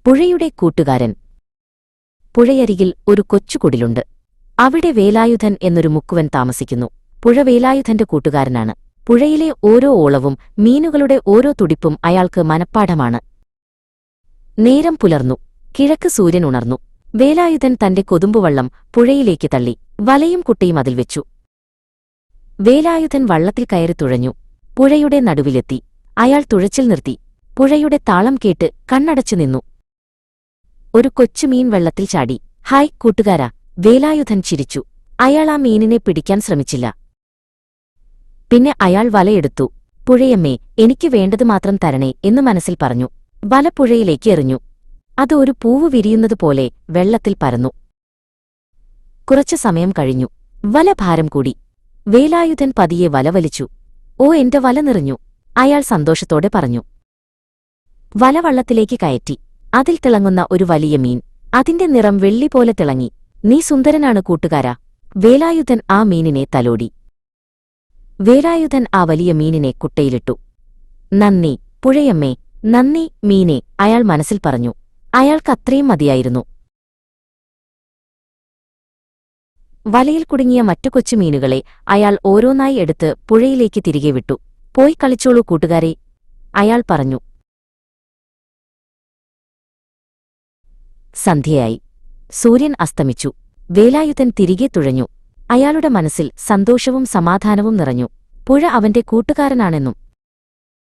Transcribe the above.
പുഴയുടെ കൂട്ടുകാരൻ. പുഴയരികിൽ ഒരു കൊച്ചുകുടിലുണ്ട്. അവിടെ വേലായുധൻ എന്നൊരു മുക്കുവൻ താമസിക്കുന്നു. പുഴ വേലായുധന്റെ കൂട്ടുകാരനാണ്. പുഴയിലെ ഓരോ ഓളവും മീനുകളുടെ ഓരോ തുടിപ്പും അയാൾക്ക് മനഃപ്പാഠമാണ്. നേരം പുലർന്നു. കിഴക്ക് സൂര്യൻ ഉണർന്നു. വേലായുധൻ തന്റെ കൊതുമ്പുവള്ളം പുഴയിലേക്ക് തള്ളി. വലയും കുട്ടയും അതിൽ വെച്ചു. വേലായുധൻ വള്ളത്തിൽ കയറി തുഴഞ്ഞു. പുഴയുടെ നടുവിലെത്തി. അയാൾ തുഴച്ചിൽ നിർത്തി. പുഴയുടെ താളം കേട്ട് കണ്ണടച്ചു നിന്നു. ഒരു കൊച്ചുമീൻ വെള്ളത്തിൽ ചാടി. ഹായ് കൂട്ടുകാരാ, വേലായുധൻ ചിരിച്ചു. അയാൾ ആ മീനിനെ പിടിക്കാൻ ശ്രമിച്ചില്ല. പിന്നെ അയാൾ വലയെടുത്തു. പുഴയമ്മേ, എനിക്ക് വേണ്ടത് മാത്രം തരണേ എന്ന് മനസ്സിൽ പറഞ്ഞു. വല പുഴയിലേക്ക് എറിഞ്ഞു. അത് ഒരു പൂവ് വിരിയുന്നതുപോലെ വെള്ളത്തിൽ പരന്നു. കുറച്ചു സമയം കഴിഞ്ഞു. വല ഭാരം കൂടി. വേലായുധൻ പതിയെ വല വലിച്ചു. ഓ, എന്റെ വല നിറഞ്ഞു, അയാൾ സന്തോഷത്തോടെ പറഞ്ഞു. വല വള്ളത്തിലേക്ക് കയറ്റി. അതിൽ തിളങ്ങുന്ന ഒരു വലിയ മീൻ. അതിന്റെ നിറം വെള്ളിപോലെ തിളങ്ങി. നീ സുന്ദരനാണ് കൂട്ടുകാരാ. വേലായുധൻ ആ മീനിനെ തലോടി. വേലായുധൻ ആ വലിയ മീനിനെ കുട്ടയിലിട്ടു. നന്ദി പുഴയമ്മേ, നന്ദി മീനെ, അയാൾ മനസ്സിൽ പറഞ്ഞു. അയാൾക്കത്രയും മതിയായിരുന്നു. വലയിൽ കുടുങ്ങിയ മറ്റു കൊച്ചുമീനുകളെ അയാൾ ഓരോന്നായി എടുത്ത് പുഴയിലേക്ക് തിരികെ വിട്ടു. പോയി കളിച്ചോളൂ കൂട്ടുകാരെ, അയാൾ പറഞ്ഞു. സന്ധ്യയായി. സൂര്യൻ അസ്തമിച്ചു. വേലായുധൻ തിരികെ തുഴഞ്ഞു. അയാളുടെ മനസ്സിൽ സന്തോഷവും സമാധാനവും നിറഞ്ഞു. പുഴ അവന്റെ കൂട്ടുകാരനാണെന്നും